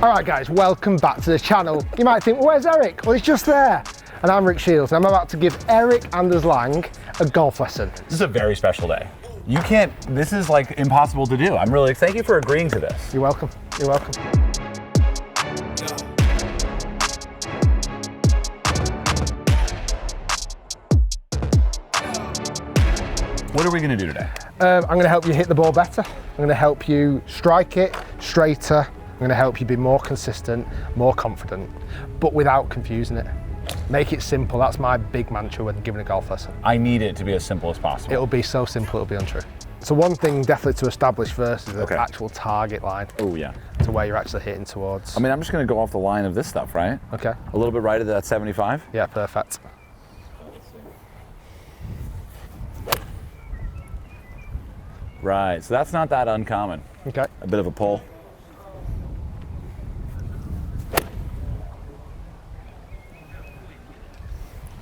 Alright guys, welcome back to the channel. You might think, well, where's Erik? Well, he's just there. And I'm Erik Shiels, and I'm about to give Erik Anders Lang a golf lesson. This is a very special day. You can't, this is like impossible to do. I'm really, thank you for agreeing to this. You're welcome, you're welcome. What are we gonna do today? I'm gonna help you hit the ball better. I'm gonna help you strike it straighter. I'm gonna help you be more consistent, more confident, but without confusing it. Make it simple. That's my big mantra when giving a golf lesson. I need it to be as simple as possible. It'll be so simple, it'll be untrue. So one thing definitely to establish first is the Okay. actual target line. Oh yeah. To where you're actually hitting towards. I mean, I'm just gonna go off the line of this stuff, right? Okay. A little bit right of that 75. Yeah, perfect. Right, so that's not that uncommon. Okay. A bit of a pull.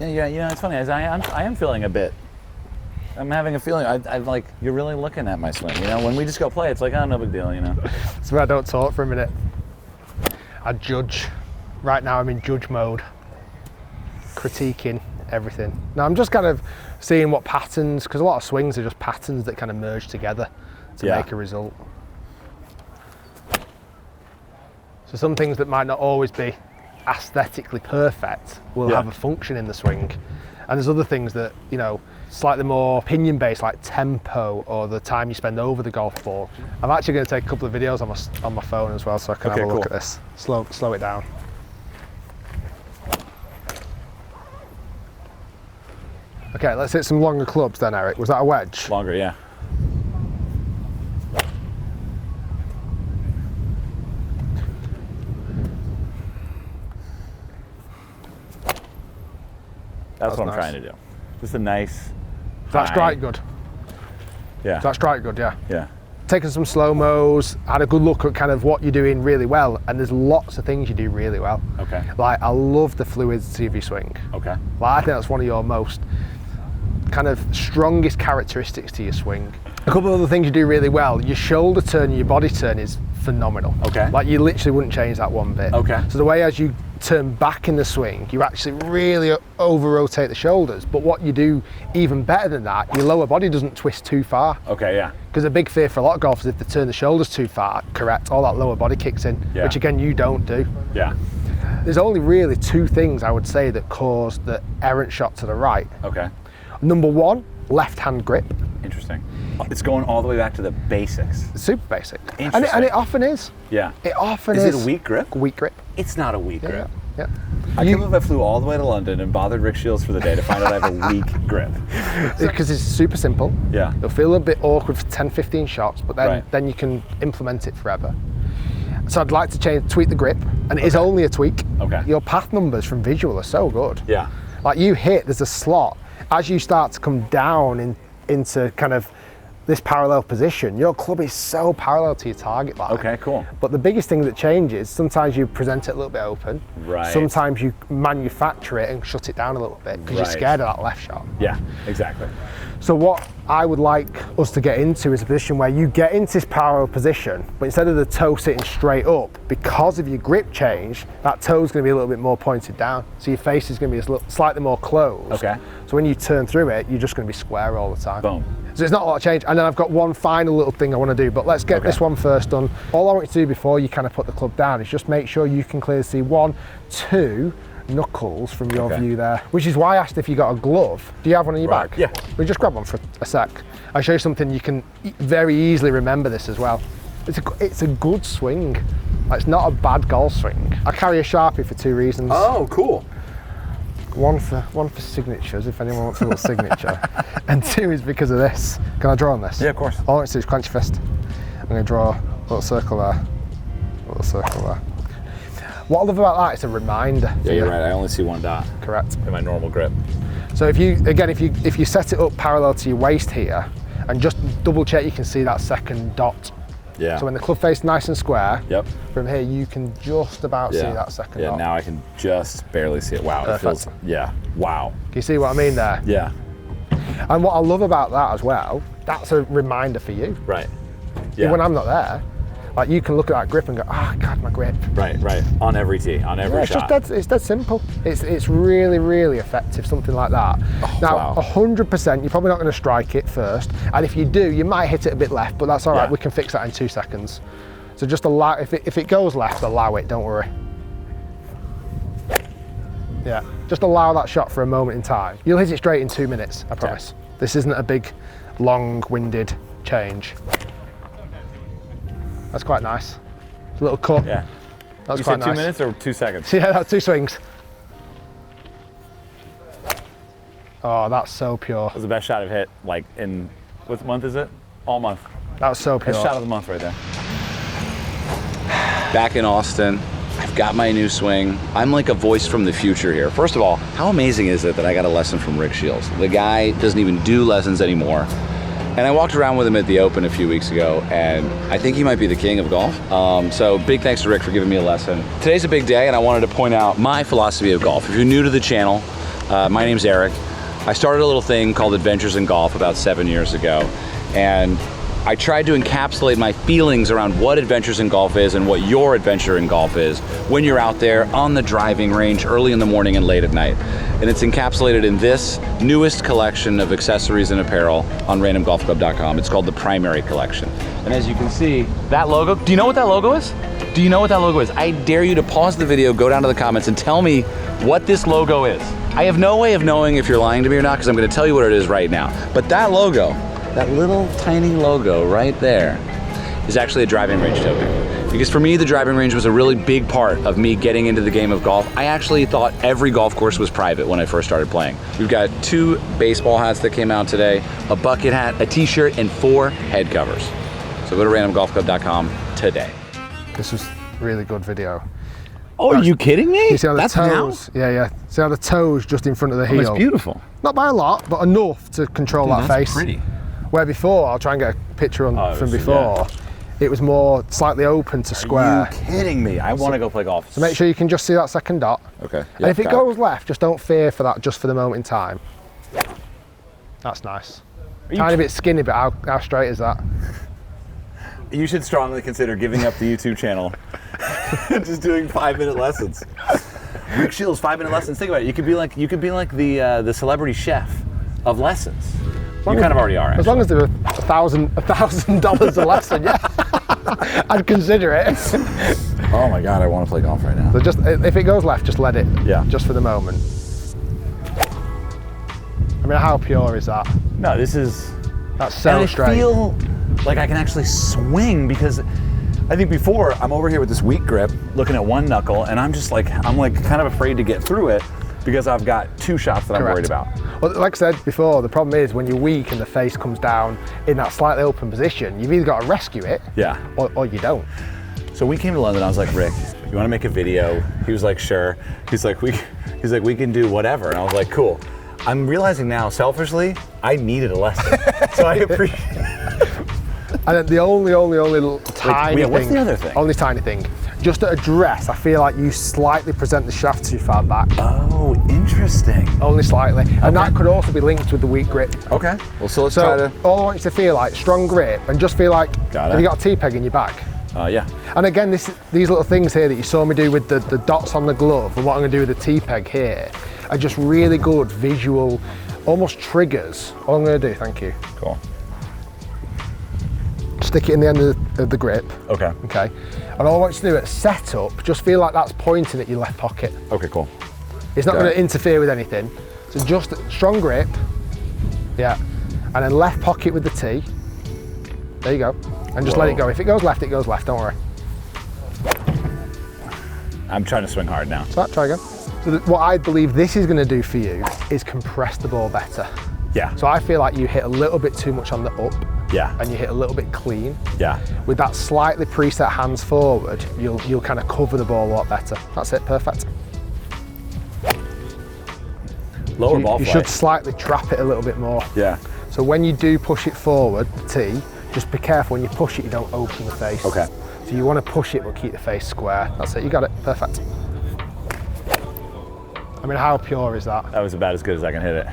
Yeah, you know, it's funny, as I am feeling a bit, I'm having a feeling, I'm like, you're really looking at my swing, you know? When we just go play, it's like, oh, no big deal, you know? So I don't talk for a minute. I judge. Right now I'm in judge mode. Critiquing everything. Now I'm just kind of seeing what patterns, because a lot of swings are just patterns that kind of merge together to make a result. So some things that might not always be aesthetically perfect will have a function in the swing, and there's other things that, you know, slightly more opinion based, like tempo or the time you spend over the golf ball. I'm actually going to take a couple of videos on my phone as well, so I can have a look at this. Slow it down. Okay, let's hit some longer clubs then, Erik. Was that a wedge? Longer, yeah. That's what I'm trying to do. Just a nice. That strike good? Yeah. That strike good, yeah. Yeah. Taking some slow-mos, had a good look at kind of what you're doing really well, and there's lots of things you do really well. Okay. Like, I love the fluidity of your swing. Okay. Like, I think that's one of your most kind of strongest characteristics to your swing. A couple of other things you do really well, your shoulder turn and your body turn is phenomenal. Okay. Like, you literally wouldn't change that one bit. Okay. So the way as you turn back in the swing, you actually really over-rotate the shoulders. But what you do even better than that, your lower body doesn't twist too far. Okay, yeah. Because a big fear for a lot of golfers, if they turn the shoulders too far, correct, all that lower body kicks in, which again, you don't do. Yeah. There's only really two things I would say that cause the errant shot to the right. Okay. Number one, left-hand grip. Interesting. It's going all the way back to the basics. Super basic. Interesting. And it often is. Yeah. It often is. Is it a weak grip? Weak grip. It's not a weak grip. Yeah. I can't believe I flew all the way to London and bothered Rick Shiels for the day to find out I have a weak grip. Because it's super simple. Yeah. It'll feel a bit awkward for 10, 15 shots, but then you can implement it forever. So I'd like to tweak the grip, and it is only a tweak. Okay. Your path numbers from visual are so good. Yeah. Like, you hit, there's a slot. As you start to come down into kind of this parallel position, your club is so parallel to your target line. Okay, cool. But the biggest thing that changes, sometimes you present it a little bit open. Right. Sometimes you manufacture it and shut it down a little bit because you're scared of that left shot. Yeah, exactly. So what I would like us to get into is a position where you get into this parallel position, but instead of the toe sitting straight up, because of your grip change, that toe's going to be a little bit more pointed down. So your face is going to be slightly more closed. Okay. So when you turn through it, you're just going to be square all the time. Boom. So it's not a lot of change. And then I've got one final little thing I want to do, but let's get this one first done. All I want you to do before you kind of put the club down is just make sure you can clearly see 1, 2 knuckles from your view there, which is why I asked if you got a glove. Do you have one on your back? Yeah. We'll just grab one for a sec. I'll show you something you can very easily remember this as well. It's a good swing. Like, it's not a bad golf swing. I carry a Sharpie for 2 reasons. Oh, cool. One for signatures, if anyone wants a little signature, and 2 is because of this. Can I draw on this? Yeah, of course. All I want to do is clench your fist. I'm going to draw a little circle there, a little circle there. What I love about that, it's a reminder. Yeah, you're right. I only see 1 dot. Correct. In my normal grip. So if you set it up parallel to your waist here, and just double check, you can see that second dot. Yeah. So when the club face is nice and square, from here you can just about see that second dot. Yeah, now I can just barely see it. Wow, Perfect. it feels, wow. Can you see what I mean there? Yeah. And what I love about that as well, that's a reminder for you. Right. Yeah. When I'm not there, Like you can look at that grip and go, oh God, my grip. Right. On every tee, on every shot. It's dead simple. It's really, really effective, something like that. Oh, now, wow. 100%, you're probably not going to strike it first. And if you do, you might hit it a bit left, but that's all right. We can fix that in 2 seconds. So just allow, if it goes left, allow it, don't worry. Yeah, just allow that shot for a moment in time. You'll hit it straight in 2 minutes, I promise. Yeah. This isn't a big, long-winded change. That's quite nice. A little cut. Yeah. That's you quite said nice. 2 minutes or 2 seconds? Yeah, that's 2 swings. Oh, that's so pure. That was the best shot I've hit, like in, what month is it? All month. That was so pure. Best shot of the month right there. Back in Austin, I've got my new swing. I'm like a voice from the future here. First of all, how amazing is it that I got a lesson from Rick Shiels? The guy doesn't even do lessons anymore. And I walked around with him at the Open a few weeks ago, and I think he might be the king of golf. So big thanks to Rick for giving me a lesson. Today's a big day, and I wanted to point out my philosophy of golf. If you're new to the channel, my name's Erik. I started a little thing called Adventures in Golf about 7 years ago, and I tried to encapsulate my feelings around what Adventures in Golf is and what your adventure in golf is when you're out there on the driving range early in the morning and late at night. And it's encapsulated in this newest collection of accessories and apparel on randomgolfclub.com. It's called the Primary Collection. And as you can see, that logo, do you know what that logo is? Do you know what that logo is? I dare you to pause the video, go down to the comments and tell me what this logo is. I have no way of knowing if you're lying to me or not because I'm going to tell you what it is right now. But that logo, that little tiny logo right there is actually a driving range token. Because for me, the driving range was a really big part of me getting into the game of golf. I actually thought every golf course was private when I first started playing. We've got 2 baseball hats that came out today, a bucket hat, a t-shirt, and 4 head covers. So go to randomgolfclub.com today. This was a really good video. Oh, are you kidding me? You see how the That's toes, yeah. See how the toes just in front of the heel. It's beautiful. Not by a lot, but enough to control that that's face. Pretty. Where before, I'll try and get a picture on from before. Yeah. It was more slightly open to square. Are you kidding me? I want to go play golf. So make sure you can just see that second dot. Okay. Yeah, and if it goes left, just don't fear for that just for the moment in time. That's nice. Tiny bit skinny, but how straight is that? You should strongly consider giving up the YouTube channel. Just doing 5-minute lessons. Rick Shiels, 5-minute lessons. Think about it. You could be like the celebrity chef of lessons. You kind of already are. Actually. As long as they're $1,000 a lesson, yeah, I'd consider it. Oh my God, I want to play golf right now. So just if it goes left, just let it. Yeah. Just for the moment. I mean, how pure is that? No, that's so straight. I feel like I can actually swing because I think before I'm over here with this weak grip, looking at one knuckle, and I'm kind of afraid to get through it because I've got 2 shots that I'm worried about. Well, like I said before, the problem is when you're weak and the face comes down in that slightly open position, you've either got to rescue it, or you don't. So we came to London. I was like, Rick, you want to make a video? He was like, sure. He's like, we can do whatever. And I was like, cool. I'm realizing now, selfishly, I needed a lesson, so I appreciate it. And then the only little tiny thing. What's the other thing? Only tiny thing. Just at address, I feel like you slightly present the shaft too far back. Oh, interesting. Only slightly. And that could also be linked with the weak grip. Okay. Well, so let's try to. All I want you to feel like strong grip and just feel like, have you got a T-peg in your back? Yeah. And again, these little things here that you saw me do with the dots on the glove and what I'm going to do with the T-peg here are just really good visual, almost triggers. All I'm going to do, thank you. Cool. Stick it in the end of the grip. Okay. Okay. And all I want you to do at setup, just feel like that's pointing at your left pocket. Okay, cool. It's not going to interfere with anything. So just strong grip. Yeah. And then left pocket with the T. There you go. And just let it go. If it goes left, don't worry. I'm trying to swing hard now. So try again. So what I believe this is going to do for you is compress the ball better. Yeah. So I feel like you hit a little bit too much on the up. Yeah. And you hit a little bit clean. Yeah. With that slightly preset hands forward, you'll kind of cover the ball a lot better. That's it, perfect. Lower ball flight. You should slightly trap it a little bit more. Yeah. So when you do push it forward, the tee, just be careful when you push it, you don't open the face. Okay. So you want to push it but keep the face square. That's it, you got it, perfect. I mean, how pure is that? That was about as good as I can hit it.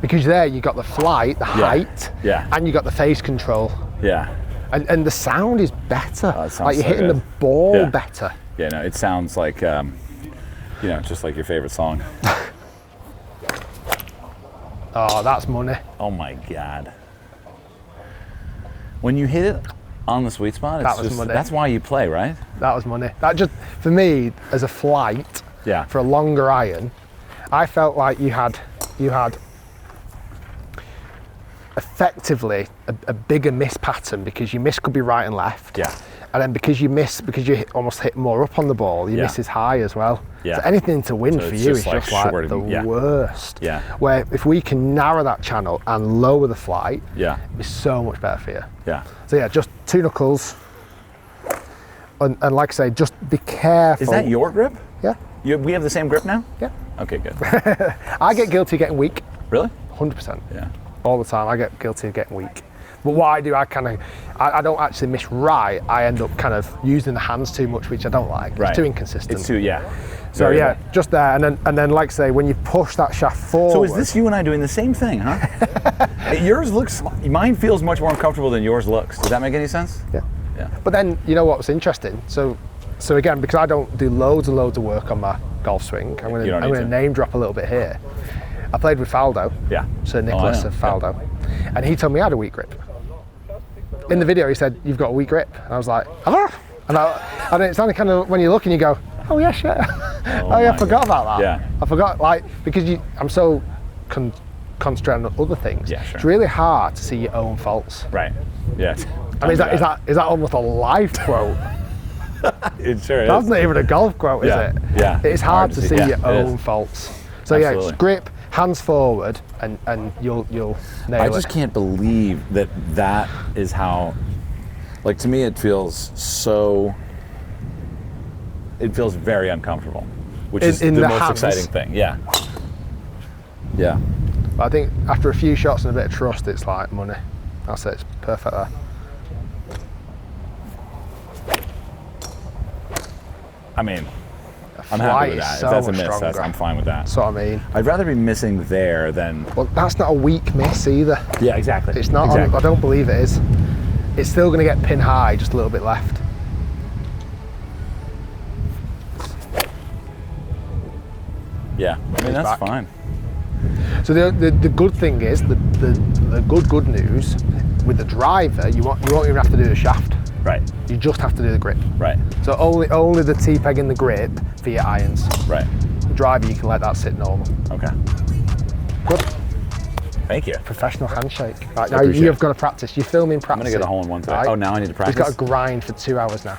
Because there you got the flight, the height, yeah, and you got the face control. Yeah. And the sound is better. Oh, it sounds like you're so hitting good. the ball Yeah. better. Yeah, no, it sounds like, just like your favorite song. Oh, that's money. Oh my God. When you hit it on the sweet spot, That was money. that's why you play, right? That was money. That just, for me, as a flight, Yeah. for a longer iron, I felt like you had effectively a bigger miss pattern because your miss could be right and left. Yeah. And then because you almost hit more up on the ball, your miss is high as well. Yeah. So anything to win So for it's you just is like just like short the and- yeah. worst. Yeah. Where if we can narrow that channel and lower the flight, Yeah. it's so much better for you. Yeah. So yeah, just 2 knuckles. And like I say, just be careful. Is that your grip? Yeah. We have the same grip now? Yeah. Okay, good. I get guilty of getting weak, Really? 100%. Yeah. All the time, I get guilty of getting weak. But what I do, I don't actually miss right. I end up kind of using the hands too much, which I don't like. Right. It's too inconsistent. It's too, yeah. So Very yeah, well. just there, and then like I say, when you push that shaft forward. So is this you and I doing the same thing, huh? Mine feels much more uncomfortable than yours looks. Does that make any sense? Yeah. Yeah. But then you know what's interesting? So again, because I don't do loads and loads of work on my golf swing, I'm You don't going need to to. name drop a little bit here. I played with Faldo. Yeah. Sir Nicholas know. of Faldo, and he told me I had a weak grip. In the video, he said, "You've got a weak grip." And I was like, "Ah!" And it's only kind of when you look and you go, "Oh yeah, shit. Oh yeah, I forgot about that. Yeah. I forgot, like, because I'm so concentrated on other things. Yeah, sure. It's really hard to see your own faults. Right. Yeah. I mean, is that almost a life quote? It sure is. That's not even a golf quote, Yeah, is it? yeah. It's hard to see Yeah, your it own is. faults. So yeah, Absolutely. it's grip, hands forward, and you'll nail I it. just can't believe that is how, like, to me it feels very uncomfortable, which is In the the most hands? exciting thing. Yeah. Yeah. But I think after a few shots and a bit of trust, it's like money. That's it. It's perfect there. I mean, I'm Flight happy with is that. so If that's a much miss, stronger. I'm fine with that. That's what I mean. I'd rather be missing there than. Well, that's not a weak miss either. Yeah, exactly. It's not. Exactly. I don't believe it is. It's still going to get pin high, just a little bit left. Yeah. I mean, that's back. fine. So the good thing is the good news with the driver, you won't even have to do the shaft. Right. You just have to do the grip. Right. So only the T-peg in the grip for your irons. Right. The driver, you can let that sit normal. Okay. Good. Thank you. Professional handshake. Right, now appreciate you've it. got to practice. You're filming I'm practice. gonna get a hole in one today. Oh, now I need to practice. He's got to grind for 2 hours now.